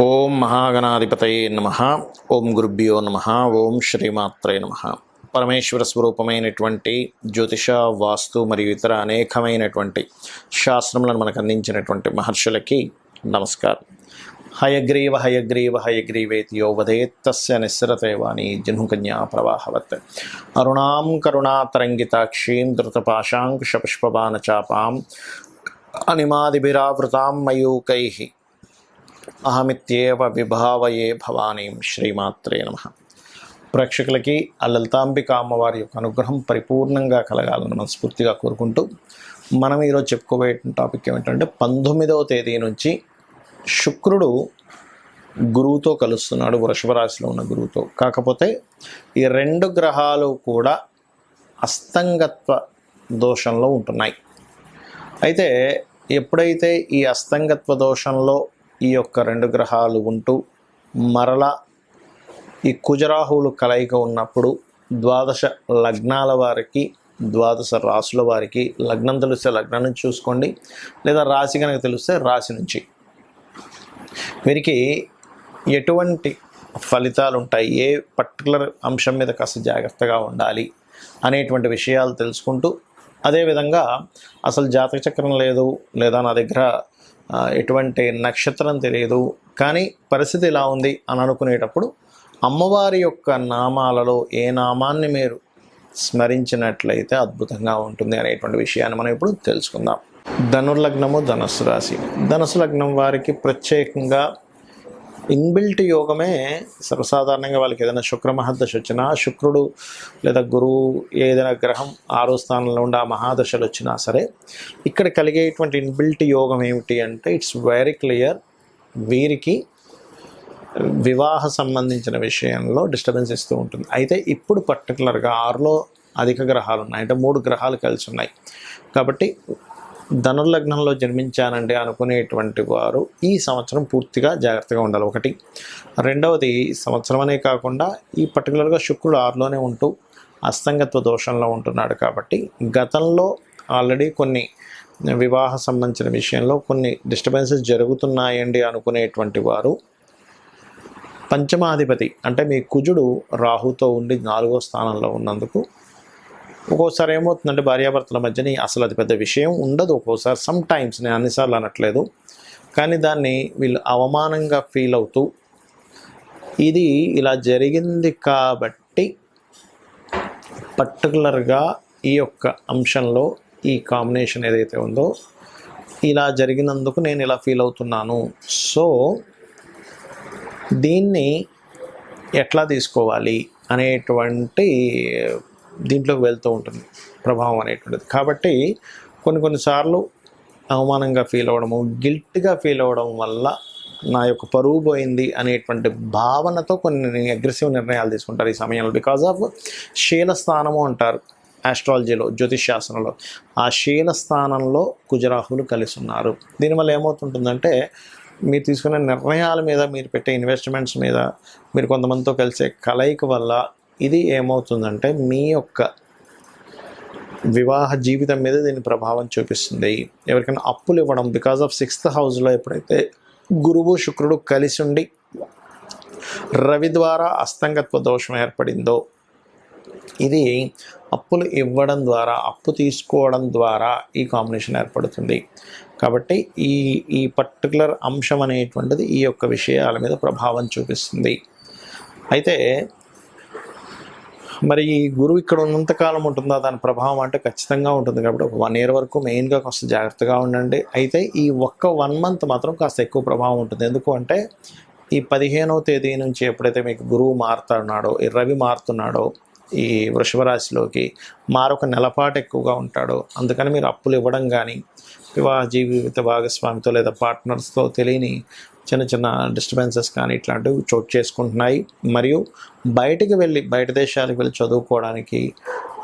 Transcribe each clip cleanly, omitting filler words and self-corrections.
ఓం మహాగణాధిపతయే నమః. ఓం గురుభ్యో నమః. ఓం శ్రీమాత్రే నమః. పరమేశ్వర స్వరూపమైనటువంటి జ్యోతిష, వాస్తు మరియు ఇతర అనేకమైనటువంటి శాస్త్రములను మనకు అందించినటువంటి మహర్షులకి నమస్కారం. హయగ్రీవ హయగ్రీవ హయగ్రీవేతి యో వదేత్ తస్య నిస్సరతే వాణి జహ్నుకన్యా ప్రవాహవత్. అరుణాం కరుణాతరంగితాక్షీం ధృతపాశాంకుశపుష్పబాణచాపాం అనిమాదిభిరావృతాం మయూకైః అహమిత్యేవ విభావయే భవానీం. శ్రీమాత్రే నమః. ప్రేక్షకులకి ఆ లలితాంబిక అమ్మవారి యొక్క అనుగ్రహం పరిపూర్ణంగా కలగాలని మనస్ఫూర్తిగా కోరుకుంటూ మనం ఈరోజు చెప్పుకోబోయే టాపిక్ ఏమిటంటే 19వ తేదీ నుంచి శుక్రుడు గురువుతో కలుస్తున్నాడు, వృషభ రాశిలో ఉన్న గురువుతో. కాకపోతే ఈ రెండు గ్రహాలు కూడా అస్తంగత్వ దోషంలో ఉంటున్నాయి. అయితే ఎప్పుడైతే ఈ అస్తంగత్వ దోషంలో ఈ యొక్క రెండు గ్రహాలు ఉంటూ మరలా ఈ కుజరాహువులు కలయిక ఉన్నప్పుడు ద్వాదశ లగ్నాల వారికి, ద్వాదశ రాశుల వారికి, లగ్నం తెలిస్తే లగ్నం నుంచి చూసుకోండి, లేదా రాశి కనుక తెలిస్తే రాశి నుంచి వీరికి ఎటువంటి ఫలితాలు ఉంటాయి, ఏ పర్టికులర్ అంశం మీద కాస్త జాగ్రత్తగా ఉండాలి అనేటువంటి విషయాలు తెలుసుకుంటూ, అదేవిధంగా అసలు జాతక చక్రం లేదు, లేదా నా దగ్గర ఎటువంటి నక్షత్రం తెలియదు కానీ పరిస్థితి ఇలా ఉంది అని అనుకునేటప్పుడు అమ్మవారి యొక్క నామాలలో ఏ నామాన్ని మీరు స్మరించినట్లయితే అద్భుతంగా ఉంటుంది అనేటువంటి విషయాన్ని మనం ఇప్పుడు తెలుసుకుందాం. ధనుర్లగ్నము, ధనుస్సు రాశి. ధనుస్సు లగ్నం వారికి ప్రత్యేకంగా ఇన్బిల్ట్ యోగమే. సర్వసాధారణంగా వాళ్ళకి ఏదైనా శుక్ర మహాదశ వచ్చినా, శుక్రుడు లేదా గురువు ఏదైనా గ్రహం 6వ స్థానంలో ఉండి ఆ మహాదశలు వచ్చినా సరే, ఇక్కడ కలిగేటువంటి ఇన్బిల్ట్ యోగం ఏమిటి అంటే ఇట్స్ వెరీ క్లియర్. వీరికి వివాహ సంబంధించిన విషయంలో డిస్టర్బెన్స్ ఇస్తూ ఉంటుంది. అయితే ఇప్పుడు పర్టికులర్గా 6లో అధిక గ్రహాలు ఉన్నాయి, అంటే 3 గ్రహాలు కలిసి ఉన్నాయి. కాబట్టి ధనుర్లగ్నంలో జన్మించానండి అనుకునేటువంటి వారు ఈ సంవత్సరం పూర్తిగా జాగ్రత్తగా ఉండాలి. ఒకటి. రెండవది, సంవత్సరం అనే కాకుండా ఈ పర్టికులర్గా శుక్రుడు 6లోనే ఉంటూ అస్తంగత్వ దోషంలో ఉంటున్నాడు. కాబట్టి గతంలో ఆల్రెడీ కొన్ని వివాహ సంబంధించిన విషయంలో కొన్ని డిస్టర్బెన్సెస్ జరుగుతున్నాయండి అనుకునేటువంటి వారు, పంచమాధిపతి అంటే మీ కుజుడు రాహుతో ఉండి 4వ స్థానంలో ఉన్నందుకు ఒక్కోసారి ఏమవుతుందంటే భార్యాభర్తల మధ్యని అసలు అది పెద్ద విషయం ఉండదు. ఒక్కోసారి సమ్ టైమ్స్, నేను అన్నిసార్లు అనట్లేదు, కానీ దాన్ని వీళ్ళు అవమానంగా ఫీల్ అవుతూ ఇది ఇలా జరిగింది కాబట్టి పర్టికులర్గా ఈ యొక్క అంశంలో ఈ కాంబినేషన్ ఏదైతే ఉందో ఇలా జరిగినందుకు నేను ఇలా ఫీల్ అవుతున్నాను, సో దీన్ని ఎట్లా తీసుకోవాలి అనేటువంటి దీంట్లోకి వెళ్తూ ఉంటుంది ప్రభావం అనేటువంటిది. కాబట్టి కొన్నిసార్లు అవమానంగా ఫీల్ అవ్వడము, గిల్ట్గా ఫీల్ అవ్వడం వల్ల నా యొక్క పరువు పోయింది అనేటువంటి భావనతో కొన్ని అగ్రెసివ్ నిర్ణయాలు తీసుకుంటారు ఈ సమయంలో. బికాజ్ ఆఫ్ శీలస్థానము అంటారు ఆస్ట్రాలజీలో, జ్యోతిష్ శాస్త్రంలో. ఆ శీలస్థానంలో కుజరాహులు కలిసి ఉన్నారు. దీనివల్ల ఏమవుతుంటుందంటే మీరు తీసుకునే నిర్ణయాల మీద, మీరు పెట్టే ఇన్వెస్ట్మెంట్స్ మీద, మీరు కొంతమందితో కలిసే కలయిక వల్ల ఇది ఏమవుతుందంటే మీ యొక్క వివాహ జీవితం మీద దీని ప్రభావం చూపిస్తుంది. ఎవరికైనా అప్పులు ఇవ్వడం, బికాజ్ ఆఫ్ 6th హౌస్లో ఎప్పుడైతే గురువు శుక్రుడు కలిసి ఉండి రవి ద్వారా అస్తంగత్వ దోషం ఏర్పడిందో, ఇది అప్పులు ఇవ్వడం ద్వారా, అప్పు తీసుకోవడం ద్వారా ఈ కాంబినేషన్ ఏర్పడుతుంది. కాబట్టి ఈ పర్టికులర్ అంశం అనేటువంటిది ఈ యొక్క విషయాల మీద ప్రభావం చూపిస్తుంది. అయితే మరి ఈ గురువు ఇక్కడ ఉన్నంతకాలం ఉంటుందా దాని ప్రభావం అంటే ఖచ్చితంగా ఉంటుంది. కాబట్టి ఒక 1 year వరకు మెయిన్గా కాస్త జాగ్రత్తగా ఉండండి. అయితే ఈ ఒక్క 1 month మాత్రం కాస్త ఎక్కువ ప్రభావం ఉంటుంది. ఎందుకు అంటే ఈ 15వ తేదీ నుంచి ఎప్పుడైతే మీకు గురువు మారుతున్నాడో, ఈ రవి మారుతున్నాడో ఈ వృషభ రాశిలోకి, మరొక నెలపాటు ఎక్కువగా ఉంటాడో, అందుకని మీరు అప్పులు ఇవ్వడం కానీ, వివాహ జీవిత భాగస్వామితో లేదా పార్ట్నర్స్తో తెలియని చిన్న చిన్న డిస్టర్బెన్సెస్ కానీ ఇట్లాంటివి చోటు చేసుకుంటున్నాయి. మరియు బయట దేశాలకు వెళ్ళి చదువుకోవడానికి,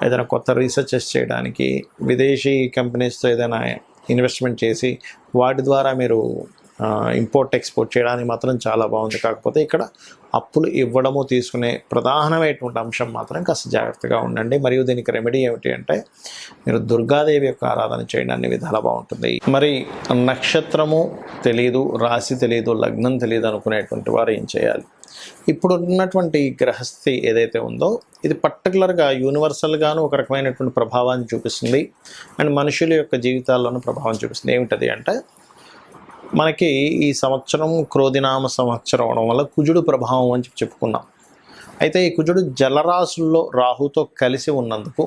ఏదైనా కొత్త రీసెర్చెస్ చేయడానికి, విదేశీ కంపెనీస్తో ఏదైనా ఇన్వెస్ట్మెంట్ చేసి వాటి ద్వారా మీరు ఇంపోర్ట్ ఎక్స్పోర్ట్ చేయడానికి మాత్రం చాలా బాగుంది. కాకపోతే ఇక్కడ అప్పులు ఇవ్వడము తీసుకునే ప్రధానమైనటువంటి అంశం మాత్రం కాస్త జాగ్రత్తగా ఉండండి. మరియు దీనికి రెమెడీ ఏమిటి అంటే మీరు దుర్గాదేవి యొక్క ఆరాధన చేయండి, అన్ని విధాలా బాగుంటుంది. మరి నక్షత్రము తెలియదు, రాశి తెలియదు, లగ్నం తెలియదు అనుకునేటువంటి వారు ఏం చేయాలి? ఇప్పుడు ఉన్నటువంటి గ్రహస్థితి ఏదైతే ఉందో ఇది పర్టికులర్గా యూనివర్సల్గాను ఒక రకమైనటువంటి ప్రభావాన్ని చూపిస్తుంది అండ్ మనుషుల యొక్క జీవితాల్లోనూ ప్రభావం చూపిస్తుంది. ఏమిటది అంటే మనకి ఈ సంవత్సరం క్రోధినామ సంవత్సరం అవడం వల్ల కుజుడు ప్రభావం అని చెప్పుకున్నాం. అయితే ఈ కుజుడు జలరాశుల్లో రాహుతో కలిసి ఉన్నందుకు,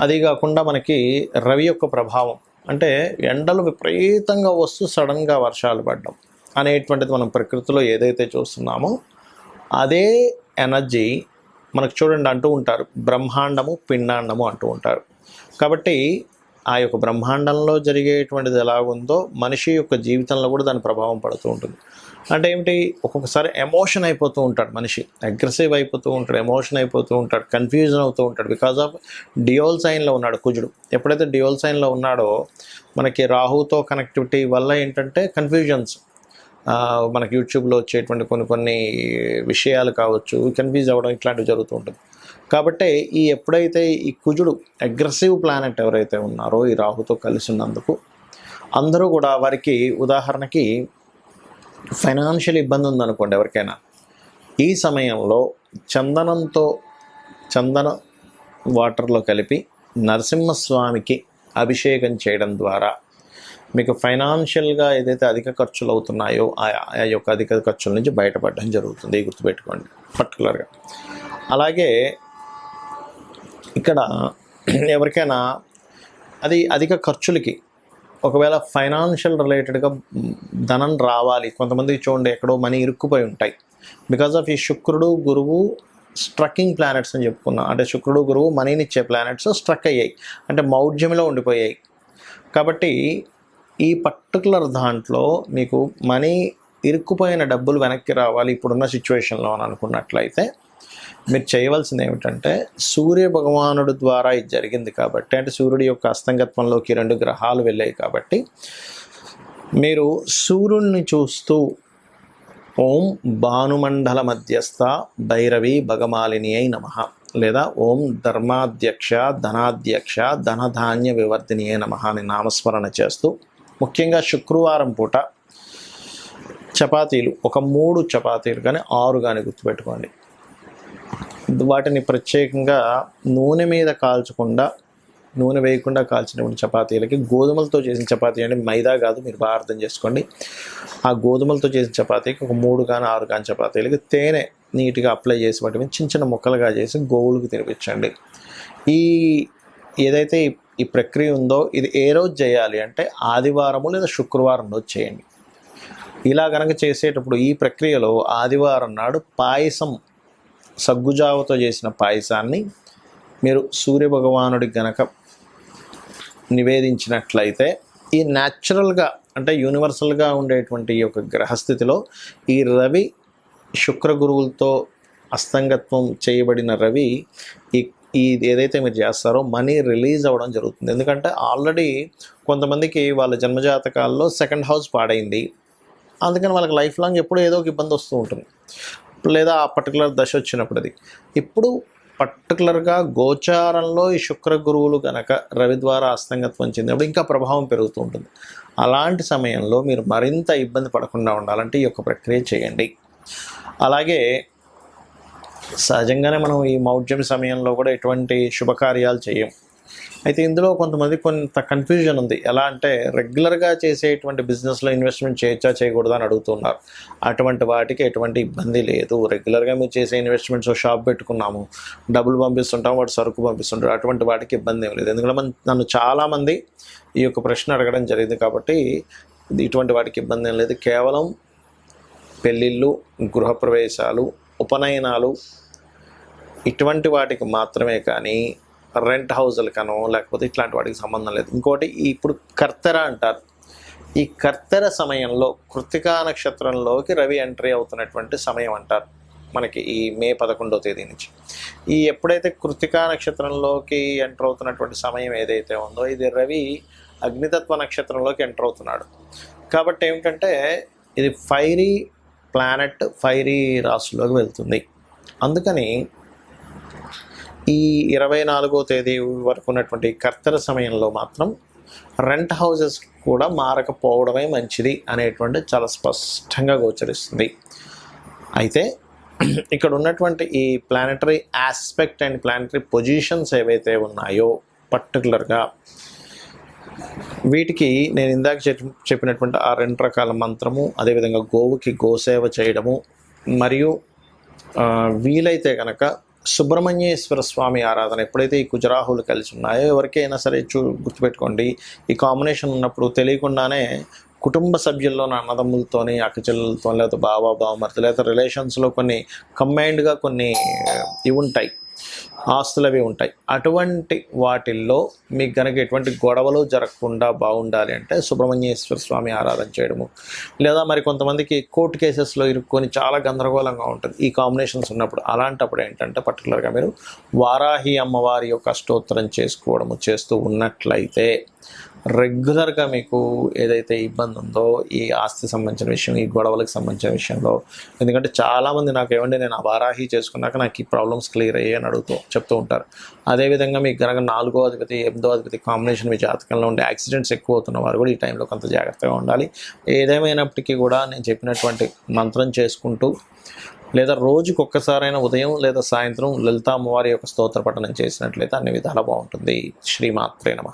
అది కాకుండా మనకి రవి యొక్క ప్రభావం అంటే ఎండలు విపరీతంగా వస్తూ సడన్గా వర్షాలు పడడం అనేటువంటిది మనం ప్రకృతిలో ఏదైతే చూస్తున్నామో అదే ఎనర్జీ మనకు చూడండి అంటూ ఉంటారు, బ్రహ్మాండము పిండాండము అంటూ ఉంటారు. కాబట్టి ఆ యొక్క బ్రహ్మాండంలో జరిగేటువంటిది ఎలాగుందో మనిషి యొక్క జీవితంలో కూడా దాని ప్రభావం పడుతూ ఉంటుంది. అంటే ఏమిటి, ఒక్కొక్కసారి ఎమోషన్ అయిపోతూ ఉంటాడు మనిషి, అగ్రెసివ్ అయిపోతూ ఉంటాడు, ఎమోషన్ అయిపోతూ ఉంటాడు, కన్ఫ్యూజన్ అవుతూ ఉంటాడు. బికాజ్ ఆఫ్ డియోల్ సైన్లో ఉన్నాడు కుజుడు. ఎప్పుడైతే డియోల్ సైన్లో ఉన్నాడో మనకి రాహుతో కనెక్టివిటీ వల్ల ఏంటంటే కన్ఫ్యూజన్స్, మనకి యూట్యూబ్లో వచ్చేటువంటి కొన్ని విషయాలు కావచ్చు, కన్ఫ్యూజ్ అవ్వడం ఇట్లాంటివి జరుగుతూ ఉంటుంది. కాబట్టి ఎప్పుడైతే ఈ కుజుడు అగ్రెసివ్ ప్లానెట్ ఎవరైతే ఉన్నారో ఈ రాహుతో కలిసి ఉన్నందుకు అందరూ కూడా వారికి, ఉదాహరణకి ఫైనాన్షియల్ ఇబ్బంది ఉందనుకోండి ఎవరికైనా, ఈ సమయంలో చందన వాటర్లో కలిపి నరసింహస్వామికి అభిషేకం చేయడం ద్వారా మీకు ఫైనాన్షియల్గా ఏదైతే అధిక ఖర్చులు అవుతున్నాయో ఆ యొక్క అధిక ఖర్చుల నుంచి బయటపడడం జరుగుతుంది, గుర్తుపెట్టుకోండి పర్టికులర్గా. అలాగే ఇక్కడ ఎవరికైనా అది అధిక ఖర్చులకి, ఒకవేళ ఫైనాన్షియల్ రిలేటెడ్గా ధనం రావాలి, కొంతమంది చూడండి ఎక్కడో మనీ ఇరుక్కుపోయి ఉంటాయి. బికాజ్ ఆఫ్ ఈ శుక్రుడు గురువు స్ట్రక్కింగ్ ప్లానెట్స్ అని చెప్పుకున్నాం. అంటే శుక్రుడు గురువు మనీని ఇచ్చే ప్లానెట్స్ స్ట్రక్ అయ్యాయి, అంటే మౌఢ్యంలో ఉండిపోయాయి. కాబట్టి ఈ పర్టికులర్ దాంట్లో మీకు మనీ ఇరుక్కుపోయిన డబ్బులు వెనక్కి రావాలి ఇప్పుడున్న సిచ్యువేషన్లో అని అనుకున్నట్లయితే మీరు చేయవలసింది ఏమిటంటే, సూర్య భగవానుడు ద్వారా ఇది జరిగింది కాబట్టి, అంటే సూర్యుడి యొక్క అస్తంగత్వంలోకి 2 గ్రహాలు వెళ్ళాయి కాబట్టి మీరు సూర్యుడిని చూస్తూ ఓం భానుమండల మధ్యస్థ భైరవి భగమాలిని అయి నమః, లేదా ఓం ధర్మాధ్యక్ష ధనాధ్యక్ష ధనధాన్య వివర్ధిని అయి నమః అని నామస్మరణ చేస్తూ, ముఖ్యంగా శుక్రవారం పూట చపాతీలు, ఒక 3 చపాతీలు కానీ 6 కానీ గుర్తుపెట్టుకోండి, వాటిని ప్రత్యేకంగా నూనె మీద కాల్చకుండా, నూనె వేయకుండా కాల్చినటువంటి చపాతీలకి, గోధుమలతో చేసిన చపాతీ అంటే మైదా కాదు, మీరు బాగా అర్థం చేసుకోండి. ఆ గోధుమలతో చేసిన చపాతీకి ఒక 3 కానీ 6 కానీ చపాతీలకి తేనె నీట్గా అప్లై చేసి వాటిని చిన్న ముక్కలుగా చేసి గోవులకు తినిపించండి. ఏదైతే ఈ ప్రక్రియ ఉందో ఇది ఏ రోజు చేయాలి అంటే ఆదివారము లేదా శుక్రవారం రోజు చేయండి. ఇలా కనుక చేసేటప్పుడు ఈ ప్రక్రియలో ఆదివారం నాడు పాయసం, సగ్గుజావతో చేసిన పాయసాన్ని మీరు సూర్యభగవానుడికి గనక నివేదించినట్లయితే ఈ న్యాచురల్గా అంటే యూనివర్సల్గా ఉండేటువంటి ఈ యొక్క గ్రహస్థితిలో ఈ రవి శుక్ర గురువులతో అస్తంగత్వం చేయబడిన రవి ఈ ఏదైతే మీరు చేస్తారో మనీ రిలీజ్ అవ్వడం జరుగుతుంది. ఎందుకంటే ఆల్రెడీ కొంతమందికి వాళ్ళ జన్మజాతకాల్లో 2nd హౌస్ పాడైంది, అందుకని వాళ్ళకి లైఫ్ లాంగ్ ఎప్పుడూ ఏదో ఒక ఇబ్బంది వస్తూ ఉంటుంది, లేదా ఆ పర్టికులర్ దశ వచ్చినప్పుడు. అది ఇప్పుడు పర్టికులర్గా గోచారంలో ఈ శుక్ర గురువులు కనుక రవి ద్వారా అస్తంగత్వం చెందినప్పుడు ఇంకా ప్రభావం పెరుగుతూ ఉంటుంది. అలాంటి సమయంలో మీరు మరింత ఇబ్బంది పడకుండా ఉండాలంటే ఈ యొక్క ప్రక్రియ చేయండి. అలాగే సహజంగానే మనం ఈ మౌఢ్యం సమయంలో కూడా ఎటువంటి శుభకార్యాలు చేయం. అయితే ఇందులో కొంత కన్ఫ్యూజన్ ఉంది. ఎలా అంటే రెగ్యులర్గా చేసేటువంటి బిజినెస్లో ఇన్వెస్ట్మెంట్ చేయొచ్చా చేయకూడదా అని అడుగుతున్నారు. అటువంటి వాటికి ఎటువంటి ఇబ్బంది లేదు. రెగ్యులర్గా మీరు చేసే ఇన్వెస్ట్మెంట్స్, షాప్ పెట్టుకున్నాము, డబ్బులు పంపిస్తుంటాం, వాడు సరుకు పంపిస్తుంటారు, అటువంటి వాటికి ఇబ్బంది ఏం లేదు. ఎందుకంటే నన్ను చాలామంది ఈ యొక్క ప్రశ్న అడగడం జరిగింది కాబట్టి ఇటువంటి వాటికి ఇబ్బంది ఏం లేదు. కేవలం పెళ్ళిళ్ళు, గృహప్రవేశాలు, ఉపనయనాలు ఇటువంటి వాటికి మాత్రమే కానీ రెంట్ హౌజులకనో లేకపోతే ఇట్లాంటి వాటికి సంబంధం లేదు. ఇంకోటి ఇప్పుడు కర్తెర అంటారు. ఈ కర్తెర సమయంలో కృత్తికా నక్షత్రంలోకి రవి ఎంట్రీ అవుతున్నటువంటి సమయం అంటారు మనకి ఈ మే 11వ తేదీ నుంచి. ఎప్పుడైతే కృత్తికా నక్షత్రంలోకి ఎంటర్ అవుతున్నటువంటి సమయం ఏదైతే ఉందో ఇది రవి అగ్నితత్వ నక్షత్రంలోకి ఎంటర్ అవుతున్నాడు. కాబట్టి ఏమిటంటే ఇది ఫైరీ ప్లానెట్, ఫైరీ రాశిలోకి వెళ్తుంది. అందుకని ఈ 24వ తేదీ వరకు ఉన్నటువంటి కర్తెర సమయంలో మాత్రం రెంట్ హౌసెస్ కూడా మారకపోవడమే మంచిది అనేటువంటి చాలా స్పష్టంగా గోచరిస్తుంది. అయితే ఇక్కడ ఉన్నటువంటి ఈ planetary aspect and planetary positions ఏవైతే ఉన్నాయో పర్టికులర్గా వీటికి నేను ఇందాక చెప్పినటువంటి ఆ 2 రకాల మంత్రము, అదేవిధంగా గోవుకి గోసేవ చేయడము, మరియు వీలైతే కనుక సుబ్రహ్మణ్యేశ్వర స్వామి ఆరాధన ఎప్పుడైతే ఈ కుజరాహులు కలిసి ఉన్నాయో, ఎవరికైనా సరే గుర్తుపెట్టుకోండి, ఈ కాంబినేషన్ ఉన్నప్పుడు తెలియకుండానే కుటుంబ సభ్యుల్లోని అన్నదమ్ములతోని, అక్కచెల్లెలతో, లేకపోతే బావమరిది, లేకపోతే రిలేషన్స్లో కొన్ని కంబైన్డ్గా కొన్ని ఇవి ఉంటాయి, ఆస్తులు అవి ఉంటాయి. అటువంటి వాటిల్లో మీకు కనుక ఎటువంటి గొడవలు జరగకుండా బాగుండాలి అంటే సుబ్రహ్మణ్యేశ్వర స్వామి ఆరాధన చేయడము, లేదా మరి కొంతమందికి కోర్టు కేసెస్లో ఇరుక్కొని చాలా గందరగోళంగా ఉంటుంది ఈ కాంబినేషన్స్ ఉన్నప్పుడు. అలాంటప్పుడు ఏంటంటే పర్టికులర్గా మీరు వారాహి అమ్మవారి యొక్క అష్టోత్తరం చేసుకోవడము చేస్తూ ఉన్నట్లయితే రెగ్యులర్గా మీకు ఏదైతే ఇబ్బంది ఉందో ఈ ఆస్తి సంబంధించిన విషయం, ఈ గొడవలకు సంబంధించిన విషయంలో, ఎందుకంటే చాలామంది నాకు ఏమంటే నేను ఆ వారాహి చేసుకున్నాక నాకు ఈ ప్రాబ్లమ్స్ క్లియర్ అయ్యాయి అని చెప్తూ ఉంటారు. అదేవిధంగా మీకు కనుక 4వ అధిపతి 8వ అధిపతి కాంబినేషన్ మీ జాతకంలో ఉండే యాక్సిడెంట్స్ ఎక్కువ అవుతున్న వారు కూడా ఈ టైంలో కొంత జాగ్రత్తగా ఉండాలి. ఏదేమైనప్పటికీ కూడా నేను చెప్పినటువంటి మంత్రం చేసుకుంటూ, లేదా రోజుకు ఒక్కసారైనా ఉదయం లేదా సాయంత్రం లలితా అమ్మవారి యొక్క స్తోత్ర పఠనం చేసినట్లయితే అన్ని విధాలా బాగుంటుంది. శ్రీమాత్రే నమః.